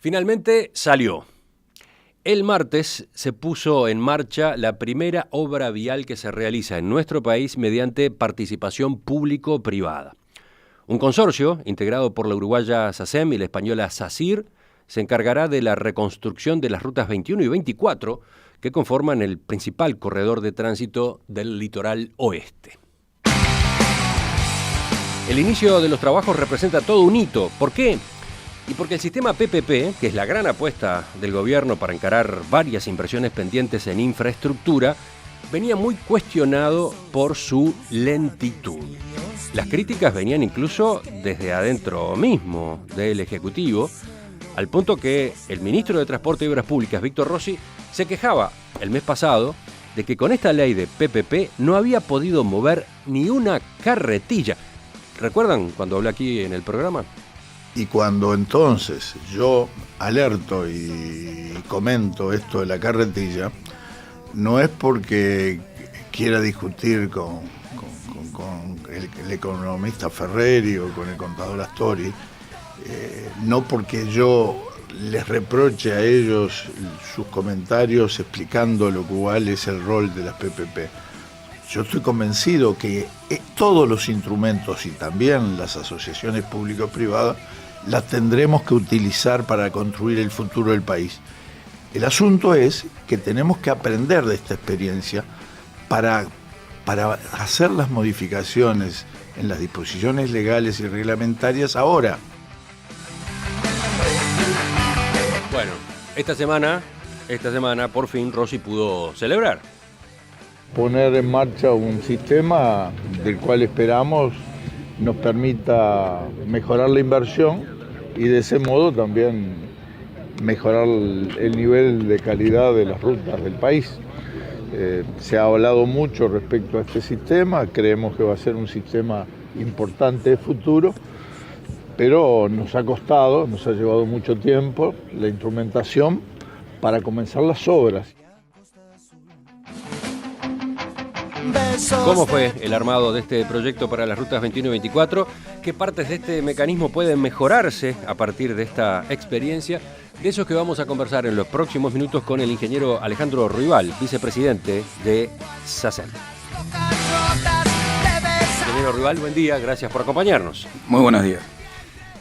Finalmente salió. El martes se puso en marcha la primera obra vial que se realiza en nuestro país mediante participación público-privada. Un consorcio, integrado por la uruguaya SACEM y la española SACIR, se encargará de la reconstrucción de las rutas 21 y 24, que conforman el principal corredor de tránsito del litoral oeste. El inicio de los trabajos representa todo un hito. ¿Por qué? Y porque el sistema PPP, que es la gran apuesta del gobierno para encarar varias inversiones pendientes en infraestructura, venía muy cuestionado por su lentitud. Las críticas venían incluso desde adentro mismo del Ejecutivo, al punto que el ministro de Transporte y Obras Públicas, Víctor Rossi, se quejaba el mes pasado de que con esta ley de PPP no había podido mover ni una carretilla. ¿Recuerdan cuando hablé aquí en el programa? Y cuando entonces yo alerto y comento esto de la carretilla, no es porque quiera discutir con el economista Ferreri o con el contador Astori, no porque yo les reproche a ellos sus comentarios explicando lo cual es el rol de las PPP. Yo estoy convencido que todos los instrumentos y también las asociaciones público-privadas las tendremos que utilizar para construir el futuro del país. El asunto es que tenemos que aprender de esta experiencia para hacer las modificaciones en las disposiciones legales y reglamentarias ahora. Bueno, esta semana por fin Rossi pudo celebrar. Poner en marcha un sistema del cual esperamos nos permita mejorar la inversión y de ese modo también mejorar el nivel de calidad de las rutas del país. Se ha hablado mucho respecto a este sistema, creemos que va a ser un sistema importante de futuro, pero nos ha costado, nos ha llevado mucho tiempo la instrumentación para comenzar las obras. ¿Cómo fue el armado de este proyecto para las rutas 21 y 24? ¿Qué partes de este mecanismo pueden mejorarse a partir de esta experiencia? De eso es que vamos a conversar en los próximos minutos con el ingeniero Alejandro Ruibal, vicepresidente de SACEM. Ingeniero Ruibal, buen día, gracias por acompañarnos. Muy buenos días.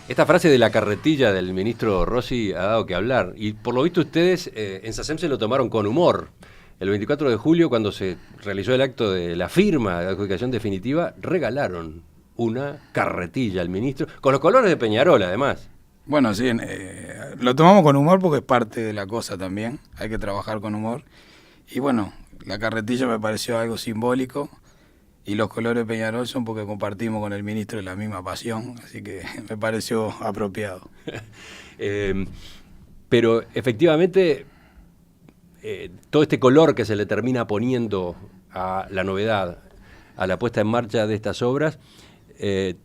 Esta frase de la carretilla del ministro Rossi ha dado que hablar y por lo visto ustedes en SACEM se lo tomaron con humor. El 24 de julio, cuando se realizó el acto de la firma de adjudicación definitiva, regalaron una carretilla al ministro, con los colores de Peñarol, además. Bueno, sí, lo tomamos con humor porque es parte de la cosa también, hay que trabajar con humor. Y bueno, la carretilla me pareció algo simbólico y los colores de Peñarol son porque compartimos con el ministro la misma pasión, así que me pareció apropiado. Pero efectivamente, todo este color que se le termina poniendo a la novedad, a la puesta en marcha de estas obras,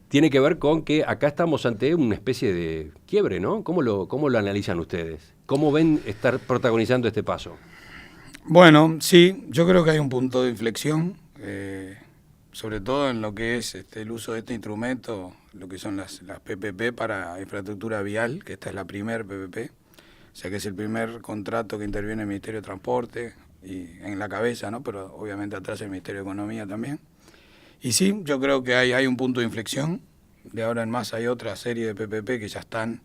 tiene que ver con que acá estamos ante una especie de quiebre, ¿no? ¿Cómo lo analizan ustedes? ¿Cómo ven estar protagonizando este paso? Bueno, sí, yo creo que hay un punto de inflexión, sobre todo en lo que es el uso de este instrumento, lo que son las PPP para infraestructura vial, que esta es la primer PPP. O sea que es el primer contrato que interviene el Ministerio de Transporte y en la cabeza, ¿no? Pero obviamente atrás el Ministerio de Economía también. Y sí, yo creo que hay un punto de inflexión. De ahora en más hay otra serie de PPP que ya están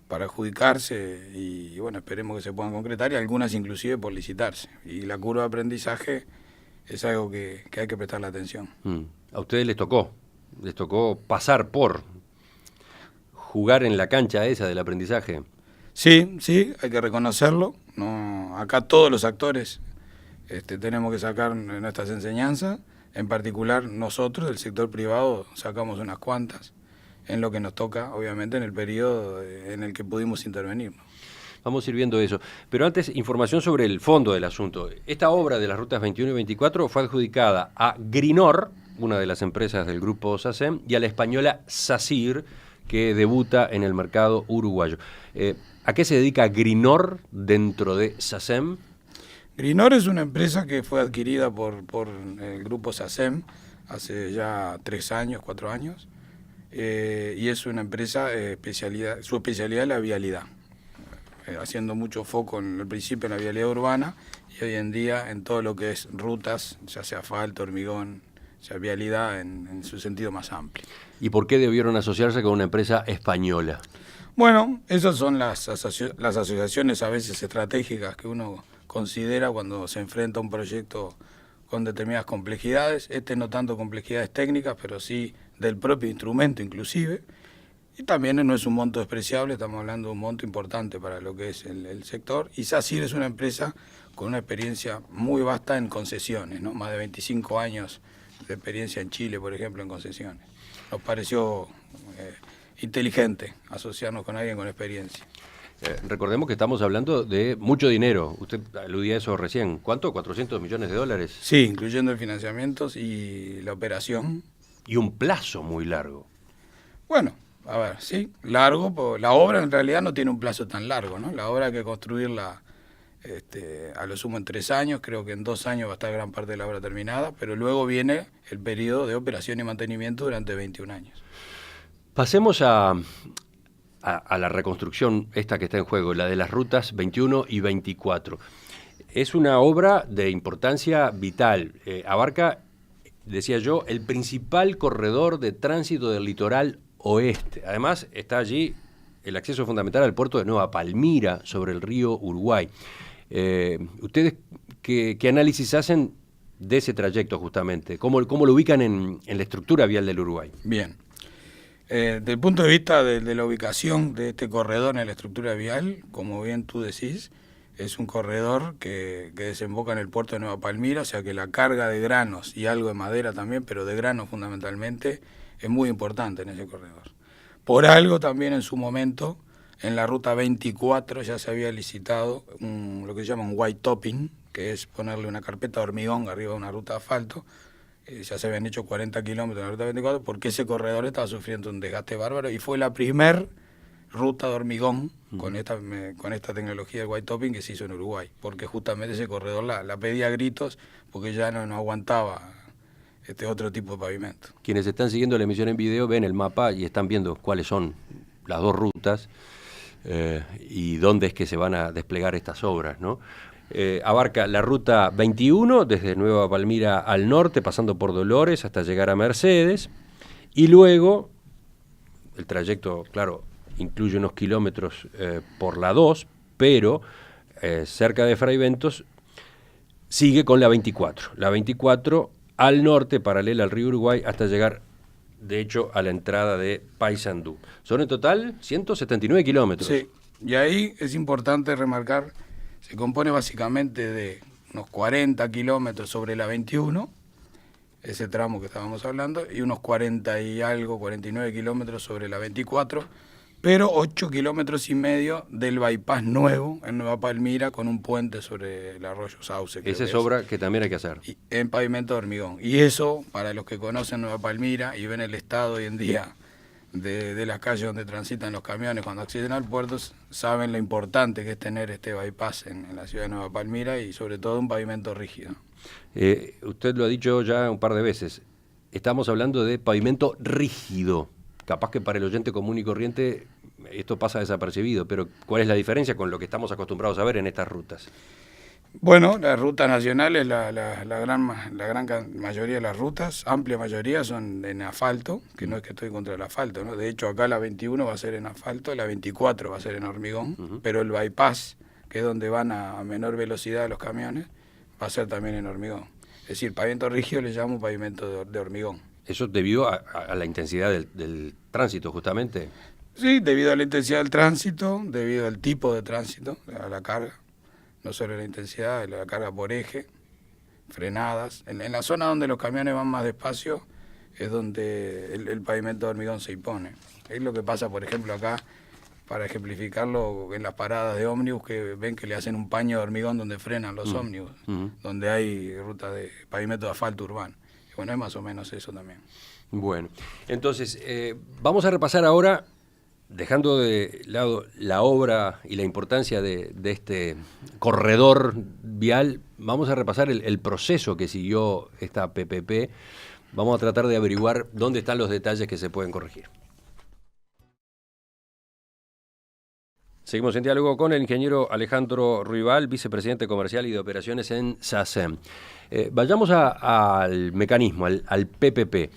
para adjudicarse y bueno, esperemos que se puedan concretar y algunas inclusive por licitarse. Y la curva de aprendizaje es algo que hay que prestarle atención. A ustedes les tocó pasar por jugar en la cancha esa del aprendizaje. Sí, hay que reconocerlo. No, acá todos los actores tenemos que sacar nuestras enseñanzas. En particular nosotros, del sector privado, sacamos unas cuantas en lo que nos toca, obviamente, en el periodo en el que pudimos intervenir, ¿no? Vamos a ir viendo eso. Pero antes, información sobre el fondo del asunto. Esta obra de las rutas 21 y 24 fue adjudicada a Grinor, una de las empresas del grupo SACEM, y a la española SACIR, que debuta en el mercado uruguayo. ¿A qué se dedica Grinor dentro de SACEM? Grinor es una empresa que fue adquirida por el grupo SACEM hace ya 4 años, y es una empresa, su especialidad es la vialidad. haciendo mucho foco en el principio en la vialidad urbana y hoy en día en todo lo que es rutas, ya sea asfalto, hormigón, ya vialidad en su sentido más amplio. ¿Y por qué debieron asociarse con una empresa española? Bueno, esas son las asociaciones a veces estratégicas que uno considera cuando se enfrenta a un proyecto con determinadas complejidades. No tanto complejidades técnicas, pero sí del propio instrumento inclusive. Y también no es un monto despreciable, estamos hablando de un monto importante para lo que es el sector. Y SACIR es una empresa con una experiencia muy vasta en concesiones, ¿no? Más de 25 años de experiencia en Chile, por ejemplo, en concesiones. Nos pareció inteligente asociarnos con alguien con experiencia. Recordemos que estamos hablando de mucho dinero. Usted aludía a eso recién. ¿Cuánto? ¿400 millones de dólares? Sí, incluyendo el financiamiento y la operación. Y un plazo muy largo. Bueno, a ver, sí, largo. Pues la obra en realidad no tiene un plazo tan largo, ¿no? La obra hay que construirla a lo sumo en 3 años. Creo que en 2 años va a estar gran parte de la obra terminada, pero luego viene el periodo de operación y mantenimiento durante 21 años. Pasemos a la reconstrucción esta que está en juego, la de las rutas 21 y 24. Es una obra de importancia vital. Abarca, decía yo, el principal corredor de tránsito del litoral oeste. Además, está allí el acceso fundamental al puerto de Nueva Palmira, sobre el río Uruguay. ¿Ustedes qué análisis hacen de ese trayecto justamente? ¿Cómo lo ubican en la estructura vial del Uruguay? Bien. Desde el punto de vista de la ubicación de este corredor en la estructura vial, como bien tú decís, es un corredor que desemboca en el puerto de Nueva Palmira, o sea que la carga de granos y algo de madera también, pero de granos fundamentalmente, es muy importante en ese corredor. Por algo también en su momento, en la ruta 24 ya se había licitado lo que se llama un white topping, que es ponerle una carpeta de hormigón arriba de una ruta de asfalto. Ya se habían hecho 40 kilómetros en la ruta 24 porque ese corredor estaba sufriendo un desgaste bárbaro y fue la primer ruta de hormigón con esta tecnología del white topping que se hizo en Uruguay, porque justamente ese corredor la pedía a gritos porque ya no aguantaba otro tipo de pavimento. Quienes están siguiendo la emisión en video ven el mapa y están viendo cuáles son las dos rutas y dónde es que se van a desplegar estas obras, ¿no? Abarca la ruta 21 desde Nueva Palmira al norte, pasando por Dolores hasta llegar a Mercedes, y luego el trayecto, claro, incluye unos kilómetros por la 2, pero cerca de Fray Bentos sigue con la 24. La 24 al norte, paralela al río Uruguay, hasta llegar, de hecho, a la entrada de Paysandú. Son en total 179 kilómetros. Sí, y ahí es importante remarcar, se compone básicamente de unos 40 kilómetros sobre la 21, ese tramo que estábamos hablando, y unos 40 y algo, 49 kilómetros sobre la 24, pero 8 kilómetros y medio del bypass nuevo en Nueva Palmira con un puente sobre el arroyo Sauce. Esa es obra que también hay que hacer. En pavimento de hormigón. Y eso, para los que conocen Nueva Palmira y ven el estado hoy en día de las calles donde transitan los camiones cuando acceden al puerto, saben lo importante que es tener este bypass en la ciudad de Nueva Palmira y sobre todo un pavimento rígido. Usted lo ha dicho ya un par de veces, estamos hablando de pavimento rígido. Capaz que para el oyente común y corriente esto pasa desapercibido, pero ¿cuál es la diferencia con lo que estamos acostumbrados a ver en estas rutas? Bueno, las rutas nacionales, la gran mayoría de las rutas, amplia mayoría, son en asfalto, que no es que estoy contra el asfalto, ¿no? De hecho, acá la 21 va a ser en asfalto, la 24 va a ser en hormigón, pero el bypass, que es donde van a menor velocidad los camiones, va a ser también en hormigón. Es decir, pavimento rígido le llamo pavimento de hormigón. ¿Eso debido a la intensidad del tránsito, justamente? Sí, debido a la intensidad del tránsito, debido al tipo de tránsito, a la carga. No solo la intensidad, la carga por eje, frenadas. En la zona donde los camiones van más despacio es donde el pavimento de hormigón se impone. Es lo que pasa, por ejemplo, acá, para ejemplificarlo, en las paradas de ómnibus, que ven que le hacen un paño de hormigón donde frenan los ómnibus, donde hay ruta de pavimento de asfalto urbano. Y bueno, es más o menos eso también. Bueno, entonces, vamos a repasar ahora, dejando de lado la obra y la importancia de este corredor vial, vamos a repasar el proceso que siguió esta PPP. Vamos a tratar de averiguar dónde están los detalles que se pueden corregir. Seguimos en diálogo con el ingeniero Alejandro Ruibal, vicepresidente comercial y de operaciones en SACEM. Vayamos al mecanismo, al PPP.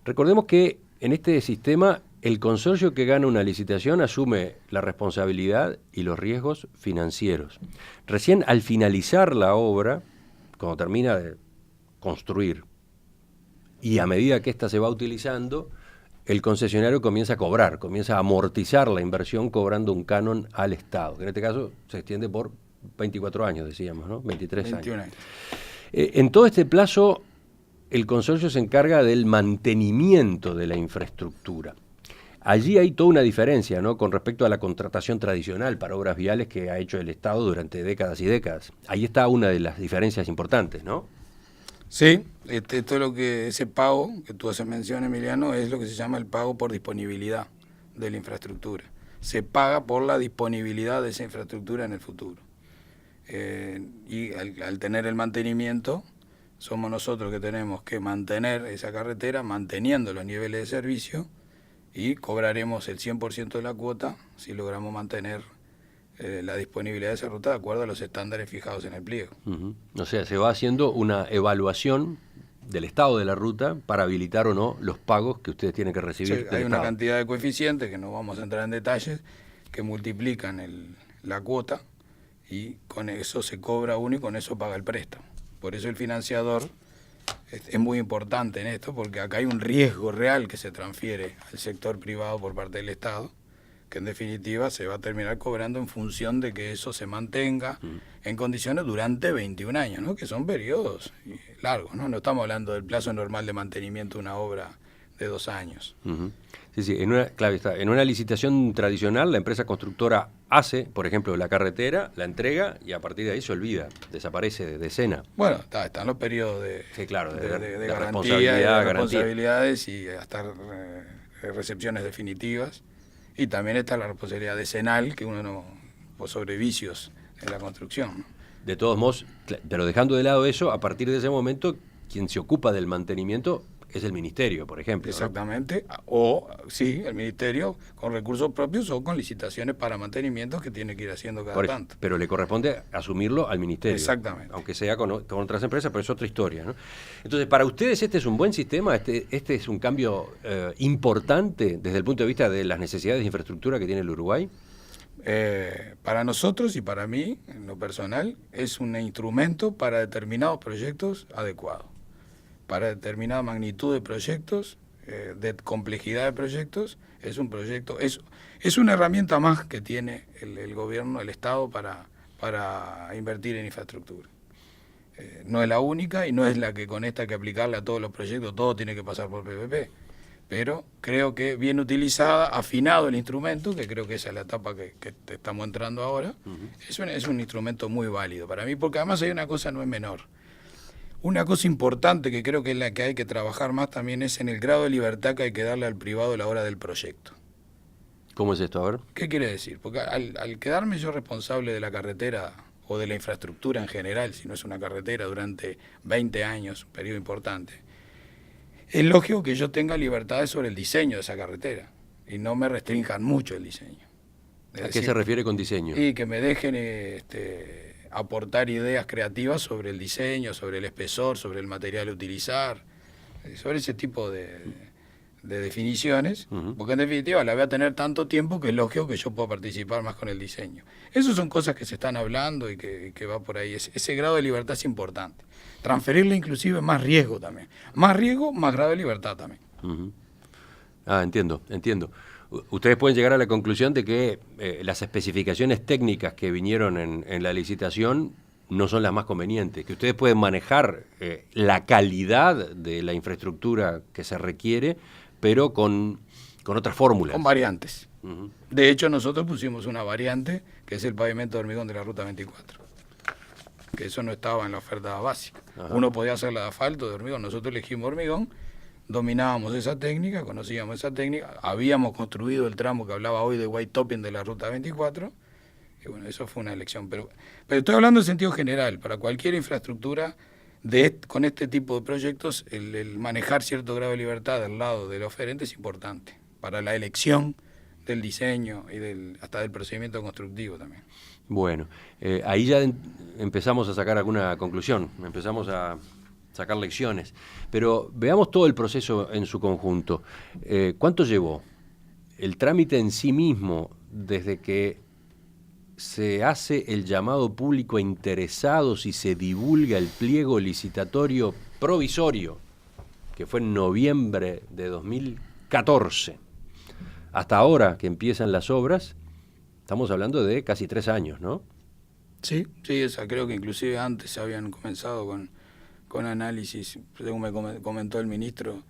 Recordemos que en este sistema el consorcio que gana una licitación asume la responsabilidad y los riesgos financieros. Recién al finalizar la obra, cuando termina de construir, y a medida que ésta se va utilizando, el concesionario comienza a cobrar, comienza a amortizar la inversión cobrando un canon al Estado, que en este caso se extiende por 24 años, decíamos, ¿no? 23 21 años. En todo este plazo, el consorcio se encarga del mantenimiento de la infraestructura. Allí hay toda una diferencia, ¿no?, con respecto a la contratación tradicional para obras viales que ha hecho el Estado durante décadas y décadas. Ahí está una de las diferencias importantes, ¿no? Sí, esto es lo que ese pago que tú haces mención, Emiliano, es lo que se llama el pago por disponibilidad de la infraestructura. Se paga por la disponibilidad de esa infraestructura en el futuro. Y al tener el mantenimiento, somos nosotros que tenemos que mantener esa carretera, manteniendo los niveles de servicio, y cobraremos el 100% de la cuota si logramos mantener la disponibilidad de esa ruta de acuerdo a los estándares fijados en el pliego. Uh-huh. O sea, se va haciendo una evaluación del estado de la ruta para habilitar o no los pagos que ustedes tienen que recibir. Sí, hay una cantidad de coeficientes, que no vamos a entrar en detalles, que multiplican la cuota y con eso se cobra uno y con eso paga el préstamo. Por eso el financiador es muy importante en esto, porque acá hay un riesgo real que se transfiere al sector privado por parte del Estado, que en definitiva se va a terminar cobrando en función de que eso se mantenga en condiciones durante 21 años, ¿no?, que son periodos largos, ¿no? No estamos hablando del plazo normal de mantenimiento de una obra de 2 años. Uh-huh. Sí, claro está. En una licitación tradicional, la empresa constructora hace, por ejemplo, la carretera, la entrega y a partir de ahí se olvida, desaparece de escena. Bueno, están los periodos de responsabilidad, responsabilidades y hasta recepciones definitivas. Y también está la responsabilidad decenal, que uno no, por sobre vicios en la construcción, ¿no? De todos modos, pero dejando de lado eso, a partir de ese momento, quien se ocupa del mantenimiento es el ministerio, por ejemplo. Exactamente, ¿no? O sí, el ministerio con recursos propios o con licitaciones para mantenimiento que tiene que ir haciendo cada tanto. Pero le corresponde asumirlo al ministerio. Exactamente. Aunque sea con otras empresas, pero es otra historia, ¿no? Entonces, para ustedes este es un buen sistema, este es un cambio importante desde el punto de vista de las necesidades de infraestructura que tiene el Uruguay. Para nosotros y para mí, en lo personal, es un instrumento para determinados proyectos adecuados. Para determinada magnitud de proyectos, de complejidad de proyectos, es un proyecto, es una herramienta más que tiene el gobierno, el Estado, para invertir en infraestructura. No es la única y no es la que con esta hay que aplicarle a todos los proyectos, todo tiene que pasar por PPP. Pero creo que bien utilizada, afinado el instrumento, que creo que esa es la etapa que estamos entrando ahora, es un instrumento muy válido para mí, porque además hay una cosa no es menor. Una cosa importante que creo que es la que hay que trabajar más también es en el grado de libertad que hay que darle al privado a la hora del proyecto. ¿Cómo es esto? A ver. ¿Qué quiere decir? Porque al quedarme yo responsable de la carretera o de la infraestructura en general, si no es una carretera, durante 20 años, un periodo importante, es lógico que yo tenga libertades sobre el diseño de esa carretera y no me restrinjan mucho el diseño. ¿A qué se refiere con diseño? Y que me dejen aportar ideas creativas sobre el diseño, sobre el espesor, sobre el material a utilizar, sobre ese tipo de definiciones, porque en definitiva la voy a tener tanto tiempo que es lógico que yo pueda participar más con el diseño. Esas son cosas que se están hablando y que va por ahí. Ese grado de libertad es importante. Transferirle inclusive más riesgo también. Más riesgo, más grado de libertad también. Entiendo. Ustedes pueden llegar a la conclusión de que las especificaciones técnicas que vinieron en la licitación no son las más convenientes, que ustedes pueden manejar la calidad de la infraestructura que se requiere, pero con otras fórmulas. Con variantes. De hecho, nosotros pusimos una variante, que es el pavimento de hormigón de la Ruta 24. Que eso no estaba en la oferta básica. Ajá. Uno podía hacer la de asfalto, de hormigón. Nosotros elegimos hormigón, dominábamos esa técnica, conocíamos esa técnica, habíamos construido el tramo que hablaba hoy de white topping de la Ruta 24, y bueno, eso fue una elección. Pero estoy hablando en sentido general, para cualquier infraestructura, con este tipo de proyectos, el manejar cierto grado de libertad del lado del oferente es importante, para la elección del diseño y hasta del procedimiento constructivo también. Bueno, ahí ya empezamos a sacar alguna conclusión, empezamos a sacar lecciones, pero veamos todo el proceso en su conjunto. ¿Cuánto llevó el trámite en sí mismo desde que se hace el llamado público a interesados y se divulga el pliego licitatorio provisorio, que fue en noviembre de 2014, hasta ahora que empiezan las obras? Estamos hablando de casi 3 años, ¿no? Sí, creo que inclusive antes se habían comenzado con análisis, según me comentó el ministro,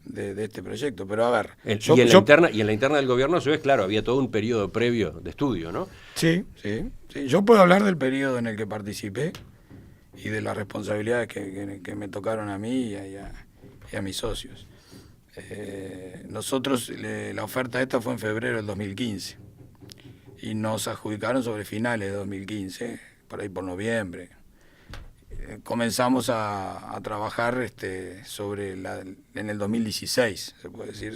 de este proyecto. Pero a ver... Y en la interna del gobierno, a su vez, claro, había todo un periodo previo de estudio, ¿no? Sí. Yo puedo hablar del periodo en el que participé y de las responsabilidades que me tocaron a mí y a mis socios. Nosotros, la oferta esta fue en febrero del 2015 y nos adjudicaron sobre finales de 2015, por ahí por noviembre. Comenzamos a trabajar en el 2016, se puede decir,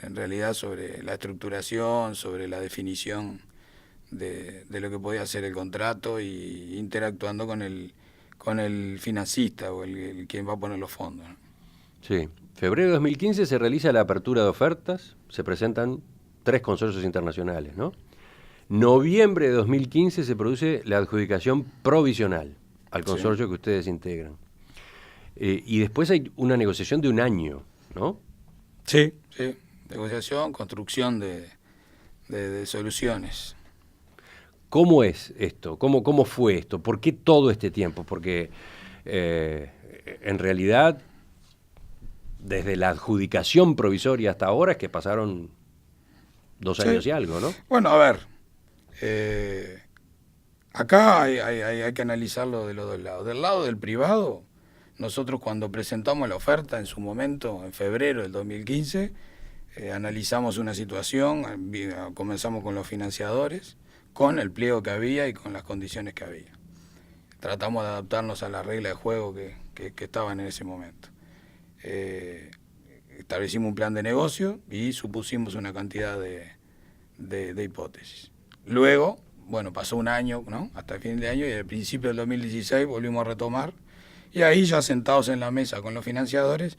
en realidad sobre la estructuración, sobre la definición de lo que podía ser el contrato y interactuando con el financista o el quien va a poner los fondos, ¿no? Sí. Febrero de 2015 se realiza la apertura de ofertas, se presentan 3 consorcios internacionales, ¿no? Noviembre de 2015 se produce la adjudicación provisional al consorcio que ustedes integran. Y después hay una negociación de 1 año, ¿no? Sí. Negociación, construcción de soluciones. ¿Cómo es esto? ¿Cómo fue esto? ¿Por qué todo este tiempo? Porque en realidad, desde la adjudicación provisoria hasta ahora es que pasaron 2 años y algo, ¿no? Bueno, a ver, acá hay que analizarlo de los dos lados. Del lado del privado, nosotros cuando presentamos la oferta en su momento, en febrero del 2015, analizamos una situación, comenzamos con los financiadores, con el pliego que había y con las condiciones que había. Tratamos de adaptarnos a la regla de juego que estaban en ese momento. Establecimos un plan de negocio y supusimos una cantidad de hipótesis. Luego, bueno, pasó 1 año, ¿no?, hasta el fin de año, y al principio del 2016 volvimos a retomar, y ahí ya sentados en la mesa con los financiadores,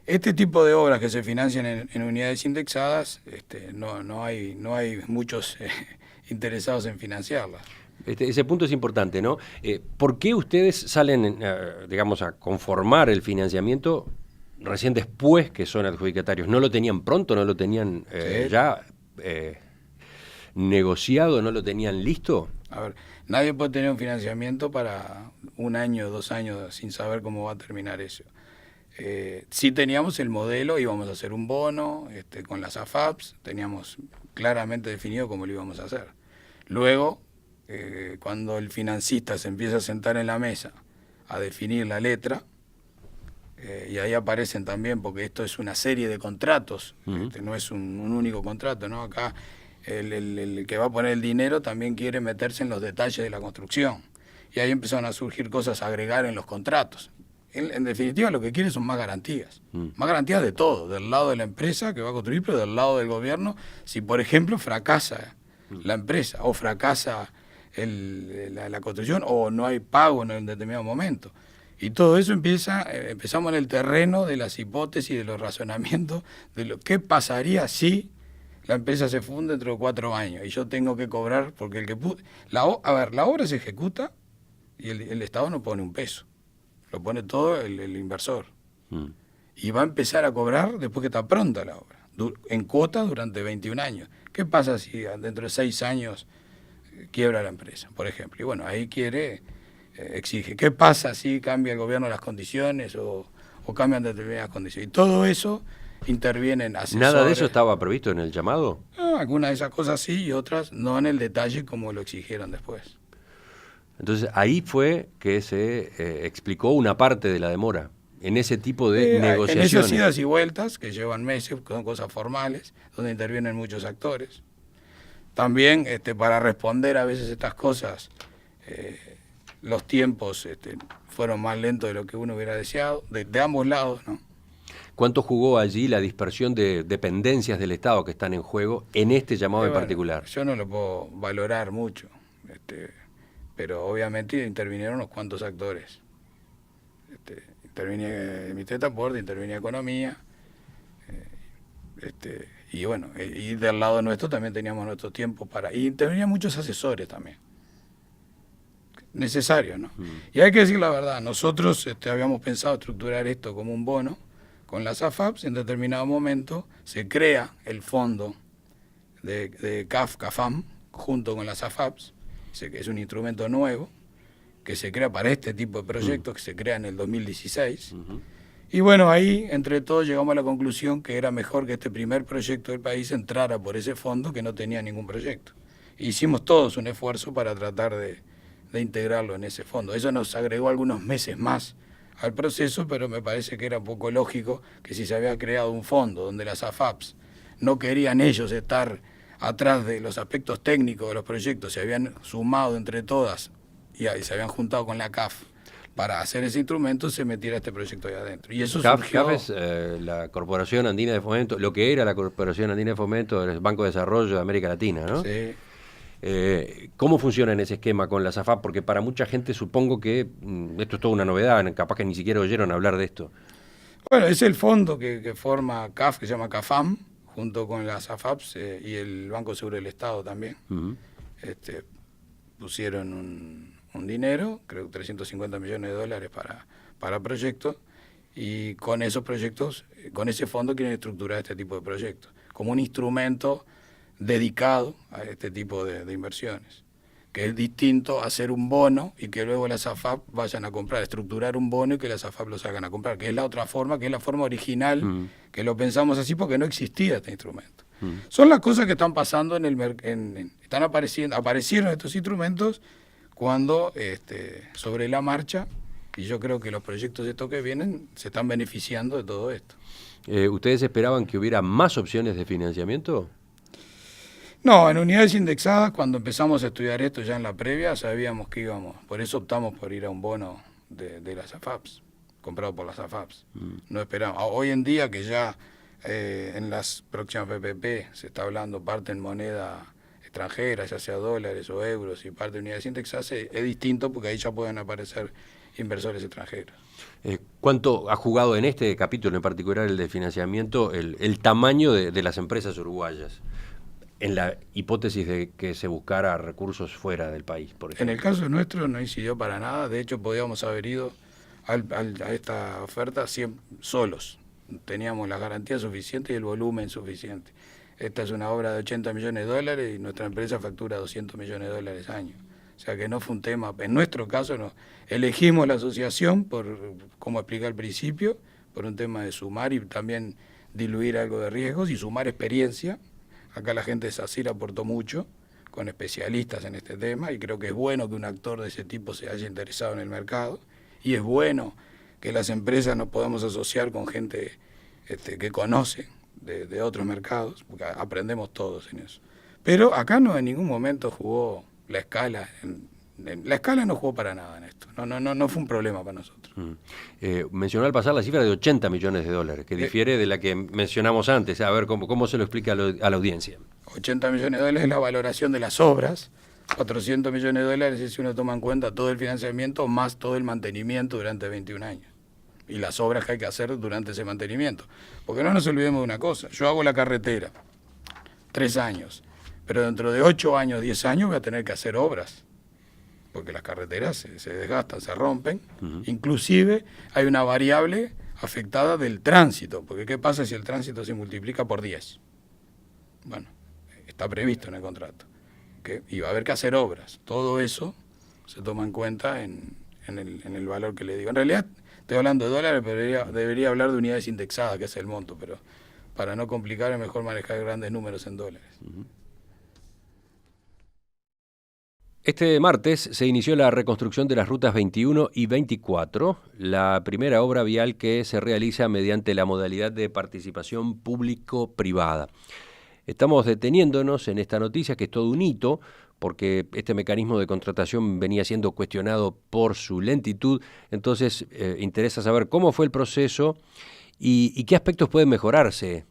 este tipo de obras que se financian en unidades indexadas, no hay muchos interesados en financiarlas. Ese punto es importante, ¿no? ¿Por qué ustedes salen, digamos, a conformar el financiamiento recién después que son adjudicatarios? ¿No lo tenían pronto? ¿No lo tenían ya negociado? ¿No lo tenían listo? A ver, nadie puede tener un financiamiento para 1 año o 2 años sin saber cómo va a terminar eso. Sí teníamos el modelo, íbamos a hacer un bono con las AFAPs, teníamos claramente definido cómo lo íbamos a hacer. Luego, cuando el financista se empieza a sentar en la mesa a definir la letra, y ahí aparecen también, porque esto es una serie de contratos, no es un único contrato, ¿no? Acá el que va a poner el dinero también quiere meterse en los detalles de la construcción, y ahí empezaron a surgir cosas a agregar en los contratos. En definitiva, lo que quiere son más garantías de todo, del lado de la empresa que va a construir, pero del lado del gobierno, si por ejemplo fracasa la empresa o fracasa la construcción o no hay pago en un determinado momento. Y todo eso empezamos en el terreno de las hipótesis, de los razonamientos, de lo que pasaría si la empresa se funde dentro de 4 años y yo tengo que cobrar, porque la obra se ejecuta y el Estado no pone un peso, lo pone todo el inversor. Y va a empezar a cobrar después que está pronta la obra, en cuotas durante 21 años. ¿Qué pasa si dentro de 6 años quiebra la empresa, por ejemplo? Y bueno, ahí exige. ¿Qué pasa si cambia el gobierno las condiciones o cambian determinadas condiciones? Y todo eso intervienen asesores. ¿Nada de eso estaba previsto en el llamado? Algunas de esas cosas sí y otras no en el detalle como lo exigieron después. Entonces ahí fue que se explicó una parte de la demora, en ese tipo de negociaciones. En esas idas y vueltas que llevan meses, que son cosas formales, donde intervienen muchos actores. También para responder a veces estas cosas, los tiempos fueron más lentos de lo que uno hubiera deseado, de ambos lados, ¿no? ¿Cuánto jugó allí la dispersión de dependencias del Estado que están en juego en este llamado en Bueno, particular? yo no lo puedo valorar mucho, pero obviamente intervinieron unos cuantos actores. Intervenía el Ministerio de Transporte, intervenía Economía, y bueno, y del lado nuestro también teníamos nuestro tiempo y intervenían muchos asesores también. Necesario, ¿no? Y hay que decir la verdad, nosotros habíamos pensado estructurar esto como un bono con las AFAPs. En determinado momento se crea el fondo de CAFAM junto con las AFAPs, que es un instrumento nuevo que se crea para este tipo de proyectos, que se crea en el 2016. Y bueno, ahí entre todos llegamos a la conclusión que era mejor que este primer proyecto del país entrara por ese fondo que no tenía ningún proyecto. Hicimos todos un esfuerzo para tratar de integrarlo en ese fondo. Eso nos agregó algunos meses más al proceso, pero me parece que era un poco lógico que si se había creado un fondo donde las AFAPs no querían ellos estar atrás de los aspectos técnicos de los proyectos, se habían sumado entre todas y se habían juntado con la CAF para hacer ese instrumento, se metiera este proyecto ahí adentro. Y eso surgió... CAF es la Corporación Andina de Fomento, lo que era la Corporación Andina de Fomento del Banco de Desarrollo de América Latina, ¿no? Sí. ¿Cómo funciona en ese esquema con la SAFAP? Porque para mucha gente supongo que esto es toda una novedad, capaz que ni siquiera oyeron hablar de esto. Bueno, es el fondo que forma CAF, que se llama CAFAM, junto con las AFAPs y el Banco Seguro del Estado también. Pusieron un dinero, creo que 350 millones de dólares para proyectos, y con esos proyectos, con ese fondo quieren estructurar este tipo de proyectos, como un instrumento dedicado a este tipo de inversiones, que es distinto a hacer un bono y que luego las AFAP vayan a comprar, estructurar un bono y que las AFAP lo salgan a comprar, que es la otra forma, que es la forma original, que lo pensamos así porque no existía este instrumento. Son las cosas que están pasando en el están aparecieron estos instrumentos cuando sobre la marcha, y yo creo que los proyectos estos que vienen se están beneficiando de todo esto. ¿Ustedes esperaban que hubiera más opciones de financiamiento? No, en unidades indexadas, cuando empezamos a estudiar esto ya en la previa, sabíamos que íbamos, por eso optamos por ir a un bono de las AFAPs, comprado por las AFAPs. No esperamos. Hoy en día que ya en las próximas PPP se está hablando parte en moneda extranjera, ya sea dólares o euros, y parte de unidades indexadas, es distinto porque ahí ya pueden aparecer inversores extranjeros. ¿Cuánto ha jugado en este capítulo en particular, el de financiamiento, el tamaño de las empresas uruguayas? En la hipótesis de que se buscara recursos fuera del país, por ejemplo. En el caso nuestro no incidió para nada, de hecho podíamos haber ido a esta oferta solos. Teníamos las garantías suficientes y el volumen suficiente. Esta es una obra de 80 millones de dólares y nuestra empresa factura 200 millones de dólares al año. O sea que no fue un tema, en nuestro caso no. Elegimos la asociación por, como expliqué al principio, por un tema de sumar y también diluir algo de riesgos y sumar experiencia. Acá la gente de SACIR aportó mucho, con especialistas en este tema, y creo que es bueno que un actor de ese tipo se haya interesado en el mercado, y es bueno que las empresas nos podamos asociar con gente que conoce de otros mercados, porque aprendemos todos en eso. Pero acá no en ningún momento jugó la escala, la escala no jugó para nada en esto, no fue un problema para nosotros. Mencionó al pasar la cifra de 80 millones de dólares, que difiere de la que mencionamos antes. A ver, ¿cómo se lo explica a la audiencia? 80 millones de dólares es la valoración de las obras, 400 millones de dólares es si uno toma en cuenta todo el financiamiento más todo el mantenimiento durante 21 años. Y las obras que hay que hacer durante ese mantenimiento. Porque no nos olvidemos de una cosa, yo hago la carretera 3 años, pero dentro de 8 años, 10 años voy a tener que hacer obras. Porque las carreteras se desgastan, se rompen. Inclusive hay una variable afectada del tránsito, porque ¿qué pasa si el tránsito se multiplica por 10? Bueno, está previsto en el contrato. Y va a haber que hacer obras. Todo eso se toma en cuenta en el valor que le digo. En realidad estoy hablando de dólares, pero debería hablar de unidades indexadas, que es el monto, pero para no complicar es mejor manejar grandes números en dólares. Este martes se inició la reconstrucción de las rutas 21 y 24, la primera obra vial que se realiza mediante la modalidad de participación público-privada. Estamos deteniéndonos en esta noticia, que es todo un hito, porque este mecanismo de contratación venía siendo cuestionado por su lentitud. Entonces interesa saber cómo fue el proceso ¿Y qué aspectos pueden mejorarse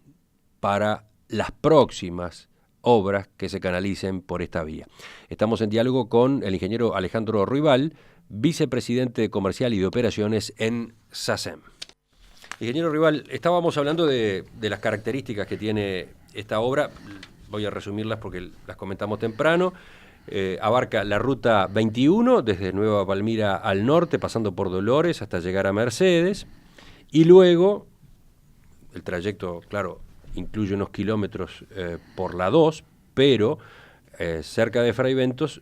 para las próximas obras que se canalicen por esta vía? Estamos en diálogo con el ingeniero Alejandro Ruibal, vicepresidente comercial y de operaciones en SACEM. Ingeniero Ruibal, estábamos hablando de las características que tiene esta obra. Voy a resumirlas porque las comentamos temprano. Abarca la ruta 21 desde Nueva Palmira al norte, pasando por Dolores hasta llegar a Mercedes, y luego el trayecto, claro, incluye unos kilómetros por la 2, pero cerca de Fraiventos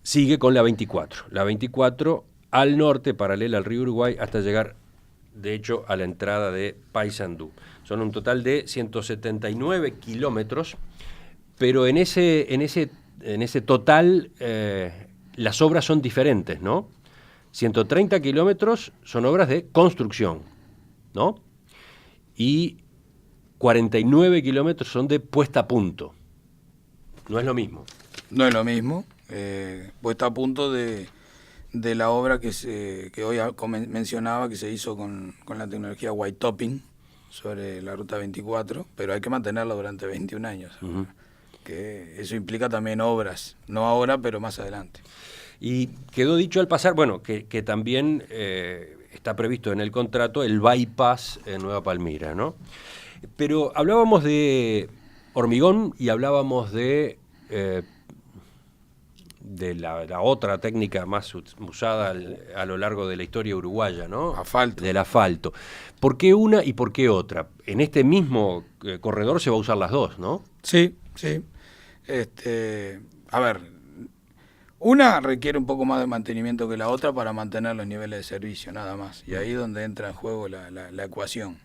sigue con la 24. La 24 al norte, paralela al río Uruguay, hasta llegar, de hecho, a la entrada de Paysandú. Son un total de 179 kilómetros, pero en ese total las obras son diferentes, ¿no? 130 kilómetros son obras de construcción, ¿no? Y 49 kilómetros son de puesta a punto. No es lo mismo. No es lo mismo. Puesta a punto de la obra que hoy mencionaba, que se hizo con la tecnología white topping sobre la ruta 24, pero hay que mantenerla durante 21 años. Uh-huh. Que eso implica también obras, no ahora, pero más adelante. Y quedó dicho al pasar, bueno, que también está previsto en el contrato el bypass en Nueva Palmira, ¿no? Pero hablábamos de hormigón y hablábamos de la otra técnica más usada a lo largo de la historia uruguaya, ¿no? Asfalto. Del asfalto. ¿Por qué una y por qué otra? En este mismo corredor se va a usar las dos, ¿no? Sí. A ver, una requiere un poco más de mantenimiento que la otra para mantener los niveles de servicio, nada más. Y ahí es donde entra en juego la ecuación.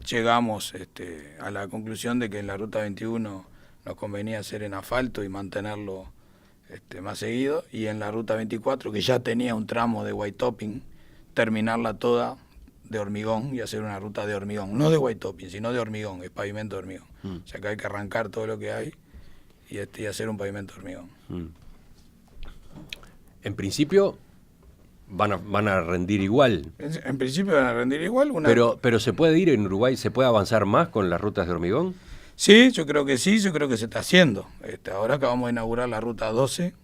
Llegamos a la conclusión de que en la ruta 21 nos convenía hacer en asfalto y mantenerlo más seguido, y en la ruta 24, que ya tenía un tramo de white topping, terminarla toda de hormigón y hacer una ruta de hormigón, no de white topping, sino de hormigón, es pavimento de hormigón. O sea que hay que arrancar todo lo que hay y hacer un pavimento de hormigón. En principio van a rendir igual. En principio van a rendir igual. Pero ¿se puede ir en Uruguay, se puede avanzar más con las rutas de hormigón? Sí, yo creo que se está haciendo. Ahora acabamos de inaugurar la ruta 12,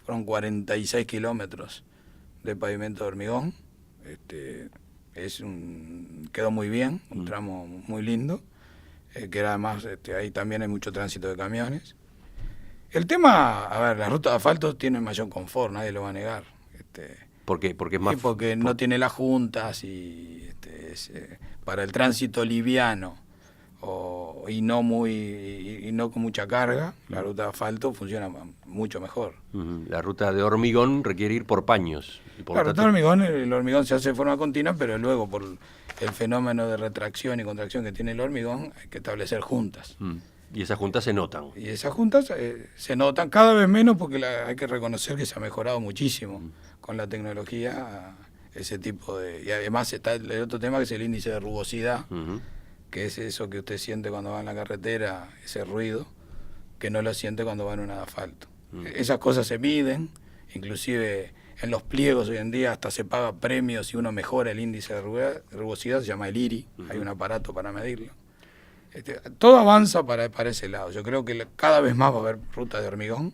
fueron 46 kilómetros de pavimento de hormigón. Quedó muy bien, un tramo muy lindo, que además ahí también hay mucho tránsito de camiones. El tema, a ver, las rutas de asfalto tienen mayor confort, nadie lo va a negar. ¿Por qué? Porque es más... Porque no tiene las juntas y para el tránsito liviano y no con mucha carga, la ruta de asfalto funciona mucho mejor. La ruta de hormigón requiere ir por paños. La ruta de hormigón, el hormigón se hace de forma continua, pero luego por el fenómeno de retracción y contracción que tiene el hormigón hay que establecer juntas. Y esas juntas se notan. Y esas juntas se notan cada vez menos, porque hay que reconocer que se ha mejorado muchísimo con la tecnología, ese tipo de... Y además está el otro tema, que es el índice de rugosidad, que es eso que usted siente cuando va en la carretera, ese ruido, que no lo siente cuando va en una de asfalto. Esas cosas se miden, inclusive en los pliegos hoy en día hasta se paga premios si uno mejora el índice de rugosidad, se llama el IRI, hay un aparato para medirlo. Todo avanza para ese lado. Yo creo que cada vez más va a haber rutas de hormigón,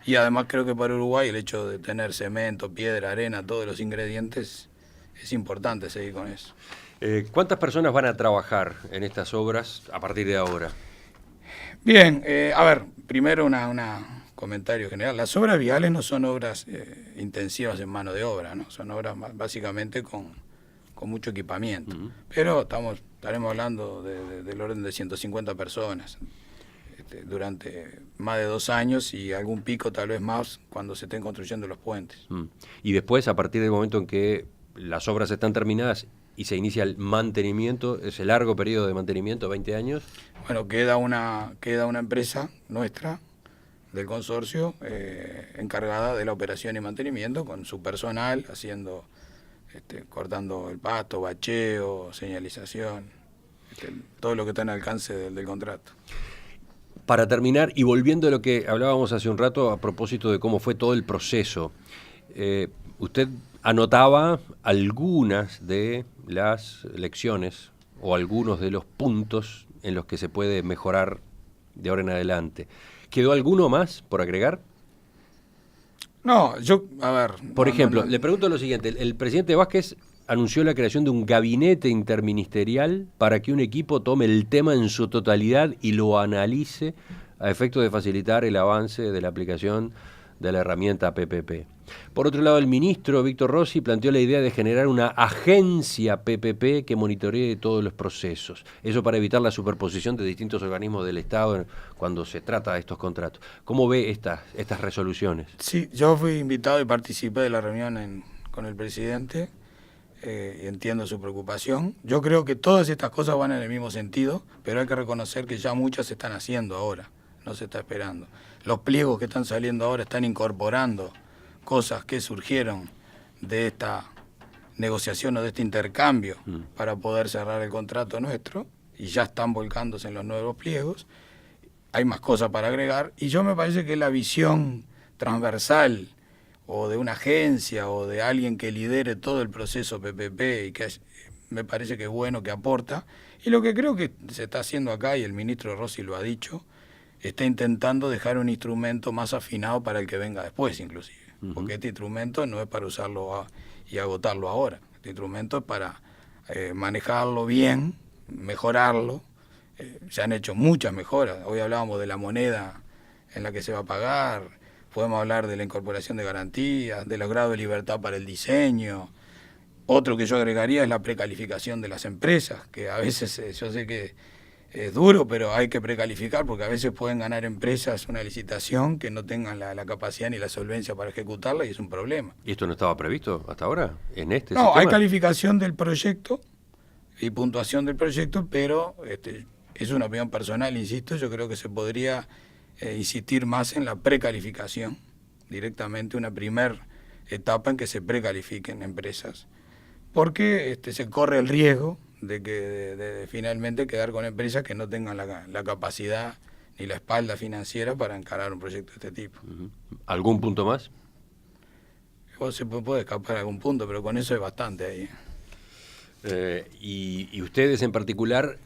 y además creo que para Uruguay el hecho de tener cemento, piedra, arena, todos los ingredientes, es importante seguir con eso. ¿Cuántas personas van a trabajar en estas obras a partir de ahora? Bien, a ver, primero un comentario general. Las obras viales no son obras intensivas en mano de obra, ¿no? Son obras básicamente con mucho equipamiento. Pero estaremos hablando del orden de 150 personas durante más de 2 años, y algún pico tal vez más cuando se estén construyendo los puentes. Y después, a partir del momento en que las obras están terminadas y se inicia el mantenimiento, ese largo periodo de mantenimiento, 20 años. Bueno, queda una empresa nuestra, del consorcio, encargada de la operación y mantenimiento, con su personal, haciendo, cortando el pasto, bacheo, señalización, todo lo que está en alcance del contrato. Para terminar, y volviendo a lo que hablábamos hace un rato a propósito de cómo fue todo el proceso, usted anotaba algunas de las lecciones o algunos de los puntos en los que se puede mejorar de ahora en adelante. ¿Quedó alguno más por agregar? No, a ver... Por ejemplo, le pregunto lo siguiente. El presidente Vázquez anunció la creación de un gabinete interministerial para que un equipo tome el tema en su totalidad y lo analice a efecto de facilitar el avance de la aplicación de la herramienta PPP. Por otro lado, el ministro Víctor Rossi planteó la idea de generar una agencia PPP que monitoree todos los procesos. Eso para evitar la superposición de distintos organismos del Estado cuando se trata de estos contratos. ¿Cómo ve estas resoluciones? Sí, yo fui invitado y participé de la reunión con el presidente. Entiendo su preocupación. Yo creo que todas estas cosas van en el mismo sentido, pero hay que reconocer que ya muchas se están haciendo ahora, no se está esperando. Los pliegos que están saliendo ahora están incorporando cosas que surgieron de esta negociación o de este intercambio para poder cerrar el contrato nuestro, y ya están volcándose en los nuevos pliegos. Hay más cosas para agregar, y yo me parece que la visión transversal o de una agencia o de alguien que lidere todo el proceso PPP, y que me parece que es bueno, que aporta, y lo que creo que se está haciendo acá, y el ministro Rossi lo ha dicho, está intentando dejar un instrumento más afinado para el que venga después, inclusive. Porque este instrumento no es para usarlo y agotarlo ahora. Este instrumento es para manejarlo bien, mejorarlo. Se han hecho muchas mejoras. Hoy hablábamos de la moneda en la que se va a pagar, podemos hablar de la incorporación de garantías, de los grados de libertad para el diseño. Otro que yo agregaría es la precalificación de las empresas, que a veces yo sé que es duro, pero hay que precalificar, porque a veces pueden ganar empresas una licitación que no tengan la capacidad ni la solvencia para ejecutarla, y es un problema. ¿Y esto no estaba previsto hasta ahora en este No, sistema? hay calificación del proyecto y puntuación del proyecto, pero es una opinión personal, insisto, yo creo que se podría insistir más en la precalificación, directamente una primera etapa en que se precalifiquen empresas, porque se corre el riesgo de finalmente quedar con empresas que no tengan la capacidad ni la espalda financiera para encarar un proyecto de este tipo. ¿Algún punto más? Se puede escapar algún punto, pero con eso es bastante ahí. Y ustedes en particular,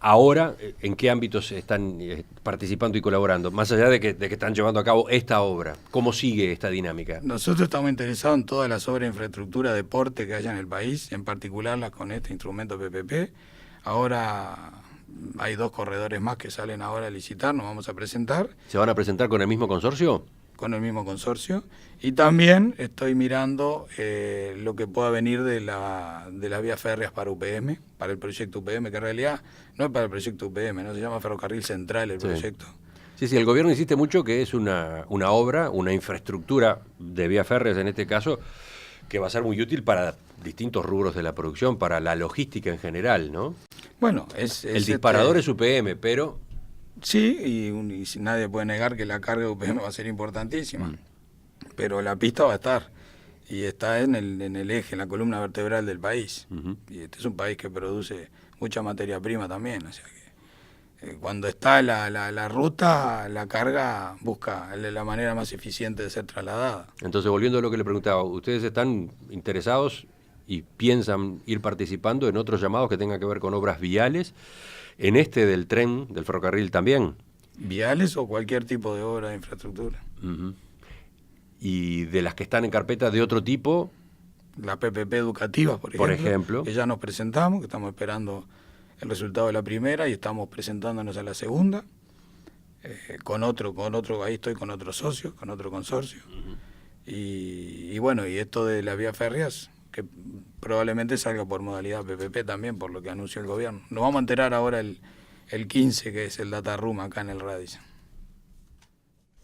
ahora, ¿en qué ámbitos están participando y colaborando? Más allá de que están llevando a cabo esta obra, ¿cómo sigue esta dinámica? Nosotros estamos interesados en todas las obras de infraestructura, deporte que haya en el país, en particular las con este instrumento PPP. Ahora hay 2 corredores más que salen ahora a licitar, nos vamos a presentar. ¿Se van a presentar con el mismo consorcio? Con el mismo consorcio, y también estoy mirando lo que pueda venir de las vías férreas para UPM, para el proyecto UPM, que en realidad no es para el proyecto UPM, no se llama Ferrocarril Central el proyecto. Sí, el gobierno insiste mucho que es una obra, una infraestructura de vías férreas en este caso, que va a ser muy útil para distintos rubros de la producción, para la logística en general, ¿no? Bueno, el disparador es UPM, pero... Sí, y nadie puede negar que la carga de UPM va a ser importantísima, pero la pista va a estar, y está en el eje, en la columna vertebral del país, y este es un país que produce mucha materia prima también, o sea que cuando está la ruta, la carga busca la manera más eficiente de ser trasladada. Entonces, volviendo a lo que le preguntaba, ¿ustedes están interesados y piensan ir participando en otros llamados que tengan que ver con obras viales? ¿En este del tren, del ferrocarril también? Viales o cualquier tipo de obra de infraestructura. ¿Y de las que están en carpeta de otro tipo? La PPP educativa, por ejemplo. Que ya nos presentamos, que estamos esperando el resultado de la primera y estamos presentándonos a la segunda. Con otro, ahí estoy con otro socio, con otro consorcio. Y bueno, y esto de las vías férreas, que probablemente salga por modalidad PPP también, por lo que anunció el gobierno. Nos vamos a enterar ahora el 15, que es el Data Room acá en el Radisson.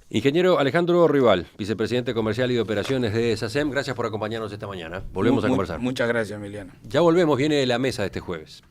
Ingeniero Alejandro Rival, vicepresidente comercial y de operaciones de SACEM, gracias por acompañarnos esta mañana. Volvemos a conversar. Muchas gracias, Emiliano. Ya volvemos, viene la mesa de este jueves.